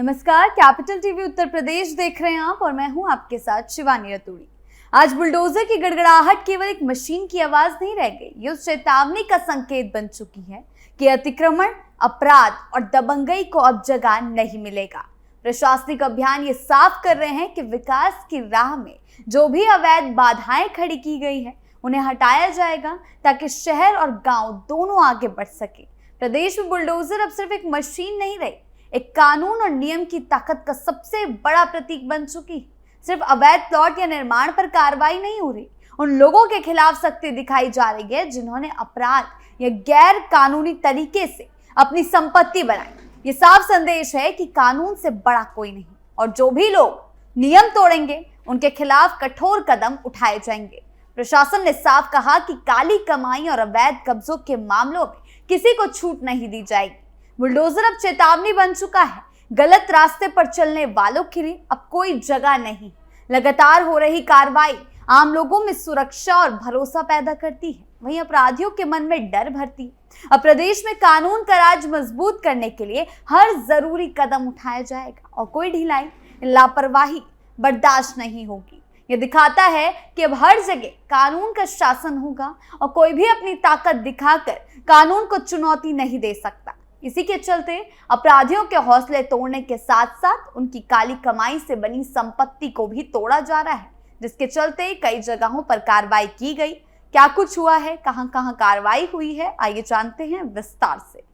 नमस्कार, capital TV Uttar Pradesh देख रहे हैं आप और मैं हूं आपके साथ शिवानी रतूड़ी। आज बुलडोजर की गड़गड़ाहट केवल एक मशीन की आवाज नहीं रह गई, ये उस चेतावनी का संकेत बन चुकी है कि अतिक्रमण, अपराध और दबंगई को अब जगह नहीं मिलेगा। प्रशासनिक अभियान ये साफ कर रहे हैं कि विकास की राह में जो भी अवैध बाधाएं खड़ी की गई है उन्हें हटाया जाएगा ताकि शहर और गांव दोनों आगे बढ़ सके। प्रदेश में बुलडोजर अब सिर्फ एक मशीन नहीं रही, एक कानून और नियम की ताकत का सबसे बड़ा प्रतीक बन चुकी है। सिर्फ अवैध प्लॉट या निर्माण पर कार्रवाई नहीं हो रही, उन लोगों के खिलाफ सख्ती दिखाई जा रही है जिन्होंने अपराध या गैर कानूनी तरीके से अपनी संपत्ति बनाई। ये साफ संदेश है कि कानून से बड़ा कोई नहीं और जो भी लोग नियम तोड़ेंगे उनके खिलाफ कठोर कदम उठाए जाएंगे। प्रशासन ने साफ कहा कि काली कमाई और अवैध कब्जों के मामलों में किसी को छूट नहीं दी जाएगी। बुलडोजर अब चेतावनी बन चुका है, गलत रास्ते पर चलने वालों के लिए अब कोई जगह नहीं। लगातार हो रही कार्रवाई आम लोगों में सुरक्षा और भरोसा पैदा करती है, वहीं अपराधियों के मन में डर भरती है। अब प्रदेश में कानून का राज मजबूत करने के लिए हर जरूरी कदम उठाया जाएगा और कोई ढिलाई, लापरवाही बर्दाश्त नहीं होगी। ये दिखाता है कि अब हर जगह कानून का शासन होगा और कोई भी अपनी ताकत दिखाकर कानून को चुनौती नहीं दे सकता। इसी के चलते अपराधियों के हौसले तोड़ने के साथ साथ उनकी काली कमाई से बनी संपत्ति को भी तोड़ा जा रहा है, जिसके चलते कई जगहों पर कार्रवाई की गई। क्या कुछ हुआ है, कहां कहां कार्रवाई हुई है, आइए जानते हैं विस्तार से।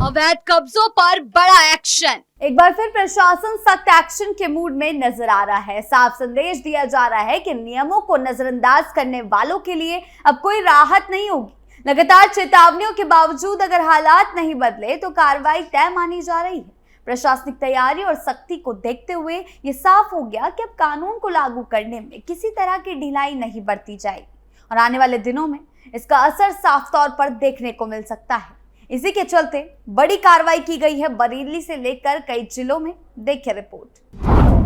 अवैध कब्जों पर बड़ा एक्शन। एक बार फिर प्रशासन सख्त एक्शन के मूड में नजर आ रहा है। साफ संदेश दिया जा रहा है कि नियमों को नजरअंदाज करने वालों के लिए अब कोई राहत नहीं होगी। लगातार चेतावनियों के बावजूद अगर हालात नहीं बदले तो कार्रवाई तय मानी जा रही है। प्रशासनिक तैयारी और सख्ती को देखते हुए ये साफ हो गया कि अब कानून को लागू करने में किसी तरह की ढिलाई नहीं बरती जाएगी और आने वाले दिनों में इसका असर साफ तौर पर देखने को मिल सकता है। इसी के चलते बड़ी कार्रवाई की गई है बरेली से लेकर कई जिलों में। देखिए रिपोर्ट।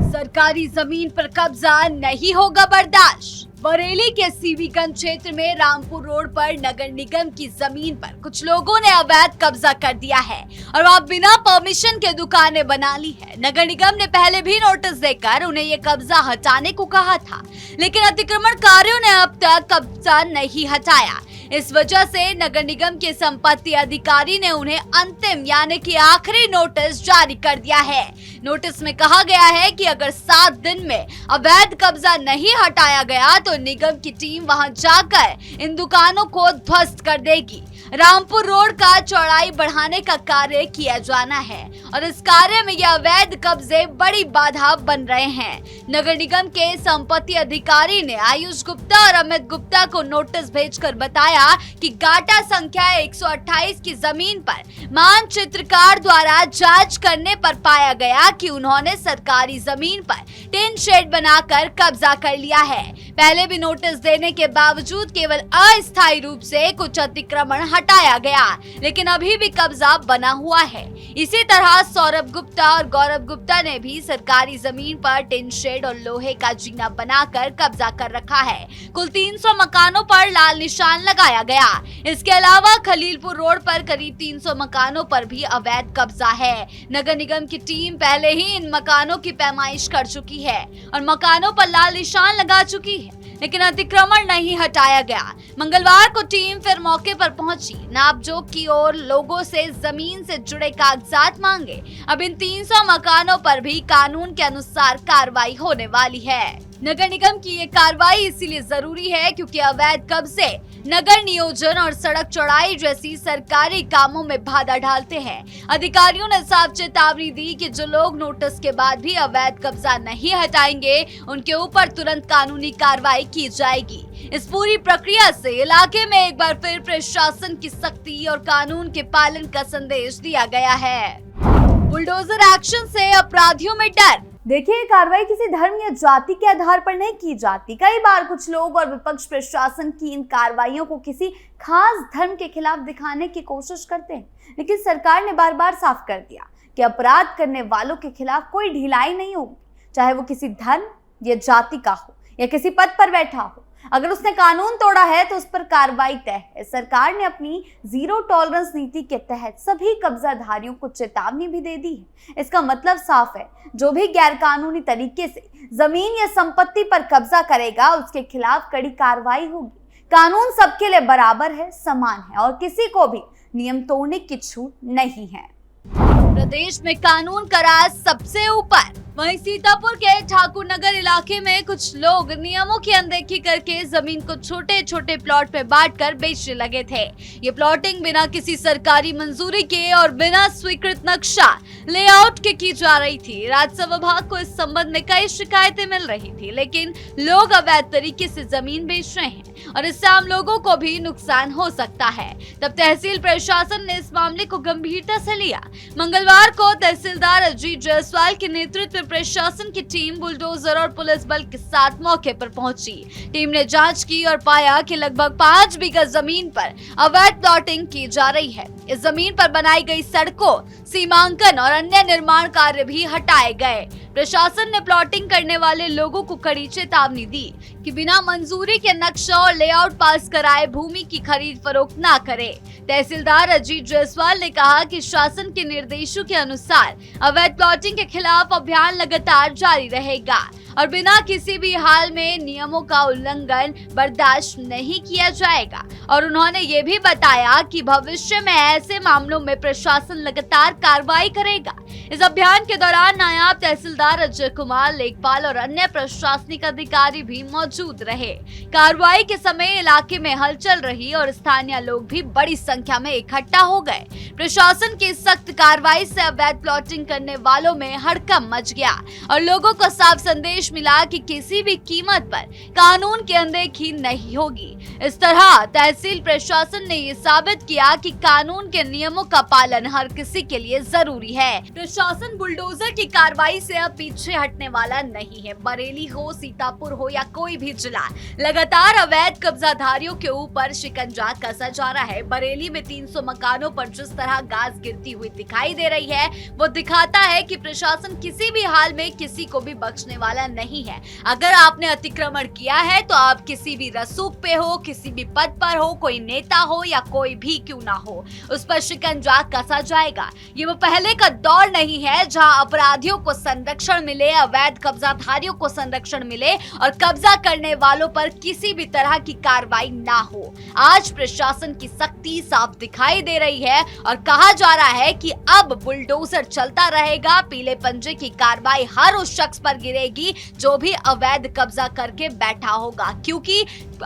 सरकारी जमीन पर कब्जा नहीं होगा बर्दाश्त। बरेली के सीवीगंज क्षेत्र में रामपुर रोड पर नगर निगम की जमीन पर कुछ लोगों ने अवैध कब्जा कर दिया है और वहाँ बिना परमिशन के दुकानें बना ली है। नगर निगम ने पहले भी नोटिस देकर उन्हें ये कब्जा हटाने को कहा था, लेकिन अतिक्रमणकारियों ने अब तक कब्जा नहीं हटाया। इस वजह से नगर निगम के संपत्ति अधिकारी ने उन्हें अंतिम यानी कि आखिरी नोटिस जारी कर दिया है। नोटिस में कहा गया है कि अगर 7 दिन में अवैध कब्जा नहीं हटाया गया तो निगम की टीम वहां जाकर इन दुकानों को ध्वस्त कर देगी। रामपुर रोड का चौड़ाई बढ़ाने का कार्य किया जाना है और इस कार्य में ये अवैध कब्जे बड़ी बाधा बन रहे हैं। नगर निगम के संपत्ति अधिकारी ने आयुष गुप्ता और अमित गुप्ता को नोटिस भेजकर बताया कि गाटा संख्या 128 की जमीन पर मानचित्रकार द्वारा जांच करने पर पाया गया कि उन्होंने सरकारी जमीन पर टिन शेड बनाकर कब्जा कर लिया है। पहले भी नोटिस देने के बावजूद केवल अस्थायी रूप से कुछ अतिक्रमण हटाया गया, लेकिन अभी भी कब्जा बना हुआ है। इसी तरह सौरभ गुप्ता और गौरव गुप्ता ने भी सरकारी जमीन पर टिन शेड और लोहे का जीना बनाकर कब्जा कर रखा है। कुल 300 मकानों पर लाल निशान लगाया गया। इसके अलावा खलीलपुर रोड पर करीब 300 मकानों पर भी अवैध कब्जा है। नगर निगम की टीम पहले ही इन मकानों की पैमाइश कर चुकी है और मकानों पर लाल निशान लगा चुकी है, लेकिन अतिक्रमण नहीं हटाया गया। मंगलवार को टीम फिर मौके पर पहुंची, नापजोख की और लोगों से जमीन से जुड़े कागजात मांगे। अब इन 300 मकानों पर भी कानून के अनुसार कार्रवाई होने वाली है। नगर निगम की ये कार्रवाई इसीलिए जरूरी है क्योंकि अवैध कब्जे नगर नियोजन और सड़क चौड़ाई जैसी सरकारी कामों में बाधा डालते हैं। अधिकारियों ने साफ चेतावनी दी कि जो लोग नोटिस के बाद भी अवैध कब्जा नहीं हटाएंगे उनके ऊपर तुरंत कानूनी कार्रवाई की जाएगी। इस पूरी प्रक्रिया से इलाके में एक बार फिर प्रशासन की सख्ती और कानून के पालन का संदेश दिया गया है। बुलडोजर एक्शन से अपराधियों में डर। देखिए, कार्रवाई किसी धर्म या जाति के आधार पर नहीं की जाती। कई बार कुछ लोग और विपक्ष प्रशासन की इन कार्रवाइयों को किसी खास धर्म के खिलाफ दिखाने की कोशिश करते हैं, लेकिन सरकार ने बार बार साफ कर दिया कि अपराध करने वालों के खिलाफ कोई ढिलाई नहीं होगी, चाहे वो किसी धर्म या जाति का हो या किसी पद पर बैठा हो। अगर उसने कानून तोड़ा है तो उस पर कार्रवाई तय है। सरकार ने अपनी जीरो टॉलरेंस नीति के तहत सभी कब्जाधारियों को चेतावनी भी दे दी है। इसका मतलब साफ है, जो भी गैरकानूनी तरीके से जमीन या संपत्ति पर कब्जा करेगा उसके खिलाफ कड़ी कार्रवाई होगी। कानून सबके लिए बराबर है, समान है और किसी को भी नियम तोड़ने की छूट नहीं है। प्रदेश में कानून का राज सबसे ऊपर। वहीं सीतापुर के ठाकुर नगर इलाके में कुछ लोग नियमों की अनदेखी करके जमीन को छोटे छोटे प्लॉट में बांटकर बेचने लगे थे। ये प्लॉटिंग बिना किसी सरकारी मंजूरी के और बिना स्वीकृत नक्शा लेआउट के की जा रही थी। राजस्व विभाग को इस संबंध में कई शिकायतें मिल रही थी, लेकिन लोग अवैध तरीके से जमीन बेच रहे हैं और इससे आम लोगों को भी नुकसान हो सकता है। तब तहसील प्रशासन ने इस मामले को गंभीरता से लिया। मंगलवार को तहसीलदार अजीत जायसवाल के नेतृत्व में प्रशासन की टीम बुलडोजर और पुलिस बल के साथ मौके पर पहुंची। टीम ने जांच की और पाया कि लगभग 5 बीघा जमीन पर अवैध प्लॉटिंग की जा रही है। इस जमीन पर बनाई गई सड़कों, सीमांकन और अन्य निर्माण कार्य भी हटाए गए। प्रशासन ने प्लॉटिंग करने वाले लोगों को कड़ी चेतावनी दी कि बिना मंजूरी के नक्शा और लेआउट पास कराए भूमि की खरीद फरोख्त न करें। तहसीलदार अजीत जायसवाल ने कहा कि शासन के निर्देशों के अनुसार अवैध प्लॉटिंग के खिलाफ अभियान लगातार जारी रहेगा और बिना किसी भी हाल में नियमों का उल्लंघन बर्दाश्त नहीं किया जाएगा। और उन्होंने ये भी बताया कि भविष्य में ऐसे मामलों में प्रशासन लगातार कार्रवाई करेगा। इस अभियान के दौरान नायब तहसीलदार अजय कुमार, लेखपाल और अन्य प्रशासनिक अधिकारी भी मौजूद रहे। कार्रवाई के समय इलाके में हलचल रही और स्थानीय लोग भी बड़ी संख्या में इकट्ठा हो गए। प्रशासन की सख्त कार्रवाई से अवैध प्लॉटिंग करने वालों में हड़कंप मच गया और लोगों को साफ संदेश मिला कि किसी भी कीमत पर कानून की अनदेखी नहीं होगी। इस तरह तहसील प्रशासन ने ये साबित किया कि कानून के नियमों का पालन हर किसी के लिए जरूरी है। प्रशासन बुलडोजर की कार्रवाई से अब पीछे हटने वाला नहीं है। बरेली हो, सीतापुर हो या कोई भी जिला, लगातार अवैध कब्जाधारियों के ऊपर शिकंजा कसा जा रहा है। बरेली में 300 मकानों पर जिस तरह गाज गिरती हुई दिखाई दे रही है, वो दिखाता है कि प्रशासन किसी भी हाल में किसी को भी बख्शने वाला नहीं है। अगर आपने अतिक्रमण किया है तो आप किसी भी रसूख पे हो, किसी भी पद पर हो, कोई नेता हो या कोई भी क्यों ना हो, उस पर शिकंजा कसा जाएगा। ये वो पहले का दौर नहीं है जहां अपराधियों को संरक्षण मिले, अवैध कब्जाधारियों को संरक्षण मिले और कब्जा करने वालों पर किसी भी तरह की कार्रवाई ना हो। आज प्रशासन की सख्ती साफ दिखाई दे रही है और कहा जा रहा है कि अब बुलडोजर चलता रहेगा। पीले पंजे की कार्रवाई हर उस शख्स पर गिरेगी जो भी अवैध कब्जा करके बैठा होगा, क्योंकि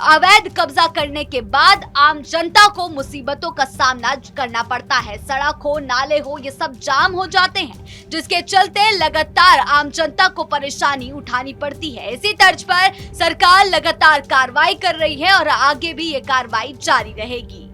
अवैध कब्जा करने के बाद आम जनता को मुसीबतों का सामना करना पड़ता है। सड़क हो, नाले हो, ये सब जाम हो जाते हैं, जिसके चलते लगातार आम जनता को परेशानी उठानी पड़ती है। इसी तर्ज पर सरकार लगातार कार्रवाई कर रही है और आगे भी ये कार्रवाई जारी रहेगी।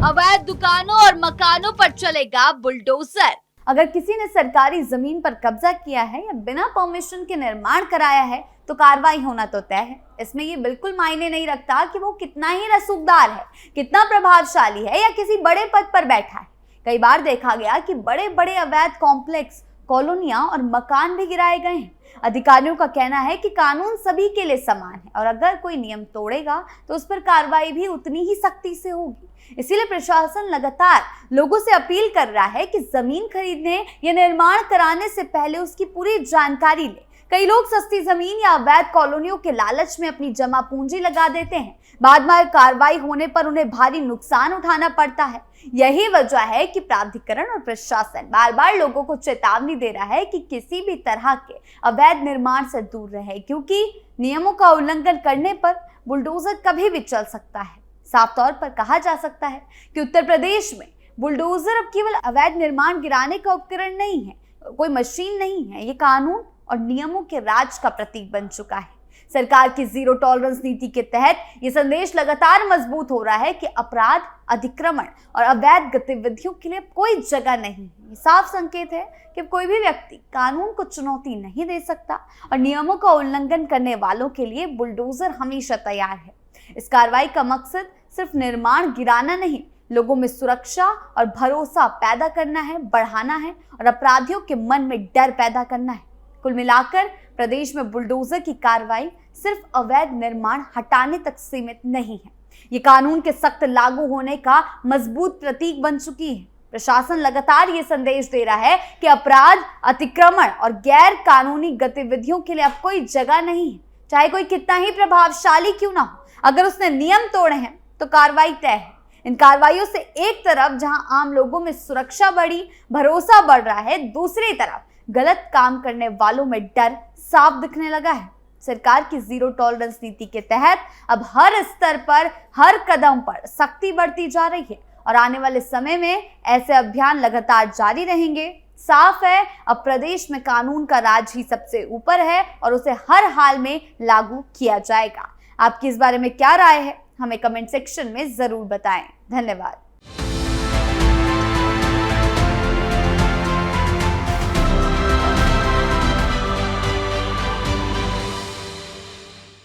अवैध दुकानों और मकानों पर चलेगा बुलडोजर। अगर किसी ने सरकारी जमीन पर कब्जा किया है या बिना परमिशन के निर्माण कराया है तो कार्रवाई होना तो तय है। इसमें ये बिल्कुल मायने नहीं रखता कि वो कितना ही रसूखदार है, कितना प्रभावशाली है या किसी बड़े पद पर बैठा है। कई बार देखा गया कि बड़े बड़े अवैध कॉम्प्लेक्स, कॉलोनियां और मकान भी गिराए गए हैं। अधिकारियों का कहना है कि कानून सभी के लिए समान है और अगर कोई नियम तोड़ेगा तो उस पर कार्रवाई भी उतनी ही सख्ती से होगी। इसीलिए प्रशासन लगातार लोगों से अपील कर रहा है कि जमीन खरीदने या निर्माण कराने से पहले उसकी पूरी जानकारी ले। कई लोग सस्ती जमीन या अवैध कॉलोनियों के लालच में अपनी जमा पूंजी लगा देते हैं। बाद में कार्रवाई होने पर उन्हें भारी नुकसान उठाना पड़ता है। यही वजह है कि प्राधिकरण और प्रशासन बार बार लोगों को चेतावनी दे रहा है कि किसी भी तरह के अवैध निर्माण से दूर रहे, क्योंकि नियमों का उल्लंघन करने पर बुलडोजर कभी भी चल सकता है। साफ तौर पर कहा जा सकता है कि उत्तर प्रदेश में बुलडोजर अब केवल अवैध निर्माण गिराने का उपकरण नहीं है, कोई मशीन नहीं है। ये कानून और नियमों के राज का प्रतीक बन चुका है। सरकार की जीरो टॉलरेंस नीति के तहत ये संदेश लगातार मजबूत हो रहा है कि अपराध, अतिक्रमण और अवैध गतिविधियों के लिए कोई जगह नहीं है। ये साफ संकेत है कि कोई भी व्यक्ति कानून को चुनौती नहीं दे सकता और नियमों का उल्लंघन करने वालों के लिए बुलडोजर हमेशा तैयार है। इस कार्रवाई का मकसद सिर्फ निर्माण गिराना नहीं, लोगों में सुरक्षा और भरोसा पैदा करना है, बढ़ाना है और अपराधियों के मन में डर पैदा करना है। कुल मिलाकर प्रदेश में बुलडोजर की कार्रवाई सिर्फ अवैध निर्माण हटाने तक सीमित नहीं है, ये कानून के सख्त लागू होने का मजबूत प्रतीक बन चुकी है। प्रशासन लगातार ये संदेश दे रहा है कि अपराध, अतिक्रमण और गैर कानूनी गतिविधियों के लिए अब कोई जगह नहीं है, चाहे कोई कितना ही प्रभावशाली क्यों ना हो। अगर उसने नियम तोड़े हैं तो कार्रवाई तय है। इन कार्रवाइयों से एक तरफ जहां आम लोगों में सुरक्षा बढ़ी, भरोसा बढ़ रहा है, दूसरी तरफ गलत काम करने वालों में डर साफ दिखने लगा है। सरकार की जीरो टॉलरेंस नीति के तहत अब हर स्तर पर, हर कदम पर सख्ती बढ़ती जा रही है और आने वाले समय में ऐसे अभियान लगातार जारी रहेंगे। साफ है, अब प्रदेश में कानून का राज ही सबसे ऊपर है और उसे हर हाल में लागू किया जाएगा। आपकी इस बारे में क्या राय है, हमें कमेंट सेक्शन में जरूर बताएं। धन्यवाद।